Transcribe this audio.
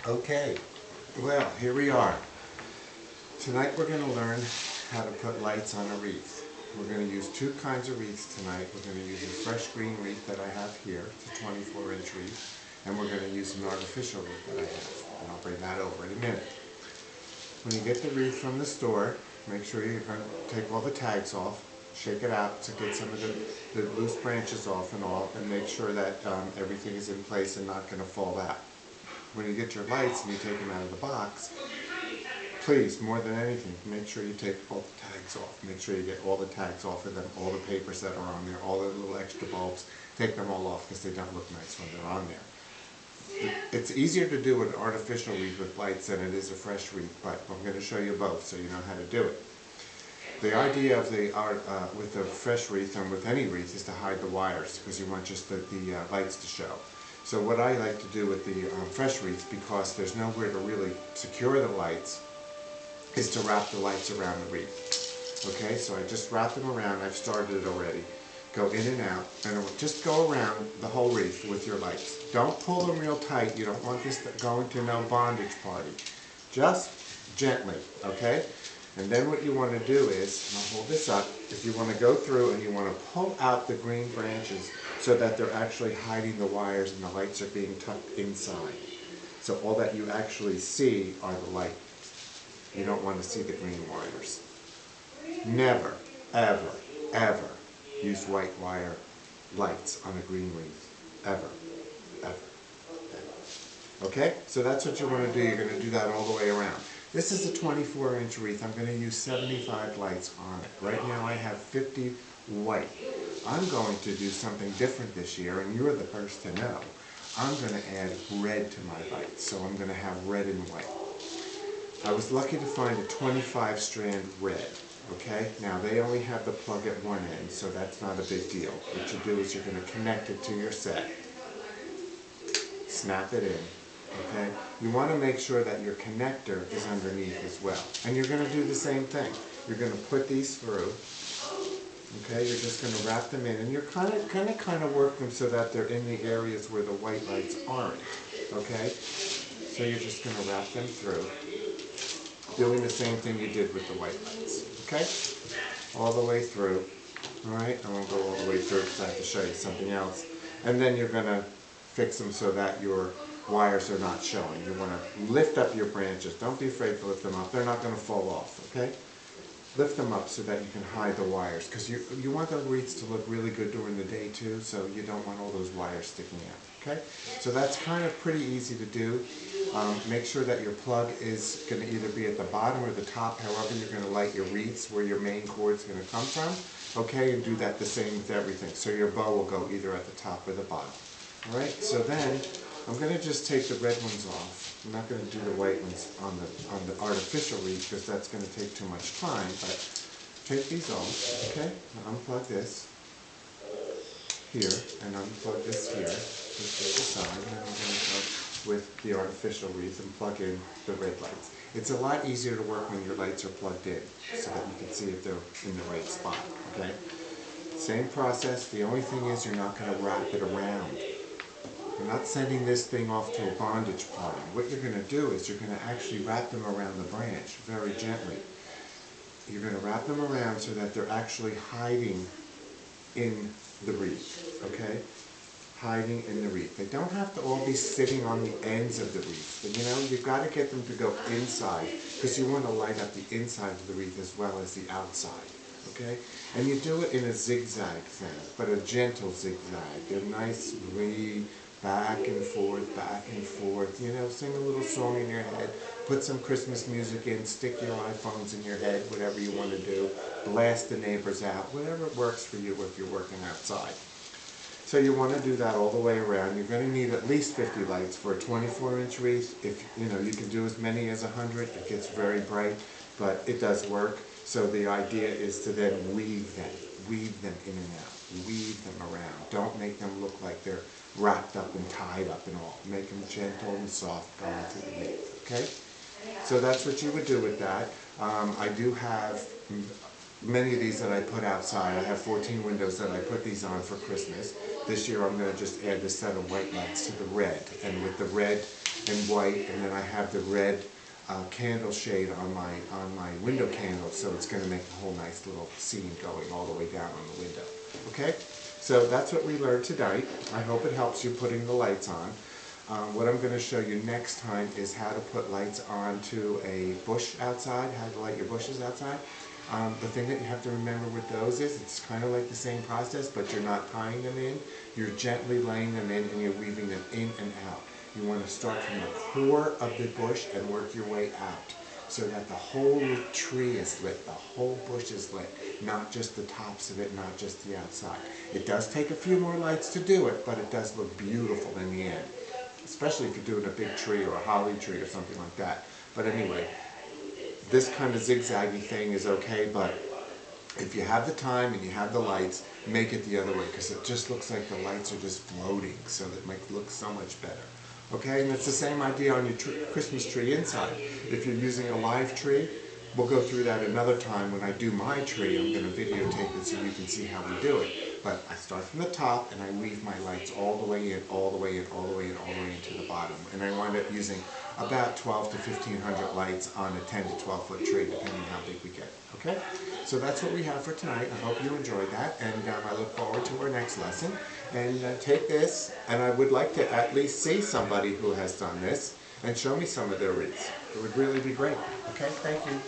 Okay, well, here we are. Tonight we're going to learn how to put lights on a wreath. We're going to use two kinds of wreaths tonight. We're going to use a fresh green wreath that I have here. It's a 24-inch wreath. And we're going to use an artificial wreath that I have. And I'll bring that over in a minute. When you get the wreath from the store, make sure you're going to take all the tags off. Shake it out to get some of the loose branches off and all. And make sure that everything is in place and not going to fall out. When you get your lights and you take them out of the box, please, more than anything, make sure you take all the tags off. Make sure you get all the tags off of them, all the papers that are on there, all the little extra bulbs. Take them all off because they don't look nice when they're on there. It's easier to do an artificial wreath with lights than it is a fresh wreath, but I'm going to show you both so you know how to do it. The idea of with the fresh wreath and with any wreath is to hide the wires because you want just the lights to show. So what I like to do with the fresh wreath, because there's nowhere to really secure the lights, is to wrap the lights around the wreath. Okay, so I just wrap them around. I've started it already. Go in and out, and just go around the whole wreath with your lights. Don't pull them real tight. You don't want this going to no bondage party. Just gently, okay? And then what you want to do is, and I'll hold this up, if you want to go through and you want to pull out the green branches so that they're actually hiding the wires and the lights are being tucked inside. So all that you actually see are the lights. You don't want to see the green wires. Never, ever, ever use white wire lights on a green wreath. Ever, ever, ever. Okay? So that's what you want to do. You're going to do that all the way around. This is a 24-inch wreath. I'm going to use 75 lights on it. Right now I have 50 white. I'm going to do something different this year, and you're the first to know. I'm going to add red to my lights, so I'm going to have red and white. I was lucky to find a 25-strand red. Okay? Now they only have the plug at one end, so that's not a big deal. What you do is you're going to connect it to your set. Snap it in. Okay? You want to make sure that your connector is underneath as well. And you're going to do the same thing. You're going to put these through. Okay? You're just going to wrap them in, and you're kind of work them so that they're in the areas where the white lights aren't. Okay? So you're just going to wrap them through, doing the same thing you did with the white lights. Okay? All the way through. Alright? I won't go all the way through because I have to show you something else. And then you're going to fix them so that your wires are not showing. You want to lift up your branches. Don't be afraid to lift them up. They're not going to fall off, okay? Lift them up so that you can hide the wires, because you want the wreaths to look really good during the day too, so you don't want all those wires sticking out, okay? So that's kind of pretty easy to do. Make sure that your plug is going to either be at the bottom or the top, however you're going to light your wreaths, where your main cord is going to come from, okay? And do that the same with everything. So your bow will go either at the top or the bottom. Alright, so then I'm going to just take the red ones off. I'm not going to do the white ones on the artificial wreath because that's going to take too much time, but take these off, okay? Now unplug this here, and unplug this here. Just this aside, and then I'm going to go with the artificial wreath and plug in the red lights. It's a lot easier to work when your lights are plugged in, so that you can see if they're in the right spot, okay? Same process, the only thing is you're not going to wrap it around. You're not sending this thing off to a bondage party. What you're going to do is you're going to actually wrap them around the branch very gently. You're going to wrap them around so that they're actually hiding in the wreath, okay? Hiding in the wreath. They don't have to all be sitting on the ends of the wreath. But, you know, you've got to get them to go inside because you want to light up the inside of the wreath as well as the outside. Okay? And you do it in a zigzag thing, but a gentle zigzag. A nice breathe, back and forth, you know, sing a little song in your head, put some Christmas music in, stick your iPhones in your head, whatever you want to do, blast the neighbors out, whatever works for you if you're working outside. So you want to do that all the way around. You're going to need at least 50 lights for a 24-inch wreath. If, you know, you can do as many as 100, it gets very bright, but it does work. So the idea is to then weave them in and out, weave them around. Don't make them look like they're wrapped up and tied up and all. Make them gentle and soft going through the wreath, okay? So that's what you would do with that. I do have many of these that I put outside. I have 14 windows that I put these on for Christmas. This year I'm going to just add this set of white lights to the red. And with the red, and white, and then I have the red candle shade on my window candle, so it's going to make a whole nice little scene going all the way down on the window. Okay, so that's what we learned tonight. I hope it helps you putting the lights on. What I'm going to show you next time is how to put lights onto a bush outside, how to light your bushes outside. The thing that you have to remember with those is it's kind of like the same process, but you're not tying them in. You're gently laying them in and you're weaving them in and out. You want to start from the core of the bush and work your way out so that the whole tree is lit, the whole bush is lit, not just the tops of it, not just the outside. It does take a few more lights to do it, but it does look beautiful in the end, especially if you're doing a big tree or a holly tree or something like that. But anyway, this kind of zigzaggy thing is okay, but if you have the time and you have the lights, make it the other way, because it just looks like the lights are just floating, so that it makes it look so much better. Okay, and it's the same idea on your Christmas tree inside. If you're using a live tree, we'll go through that another time. When I do my tree, I'm going to videotape it so you can see how we do it. But I start from the top and I weave my lights all the way in, all the way in, all the way in, all the way into the bottom. And I wind up using about 12 to 1,500 lights on a 10 to 12 foot tree, depending on how big we get. Okay? So that's what we have for tonight. I hope you enjoyed that, and I look forward to our next lesson. And take this, and I would like to at least see somebody who has done this and show me some of their wreaths. It would really be great. Okay? Thank you.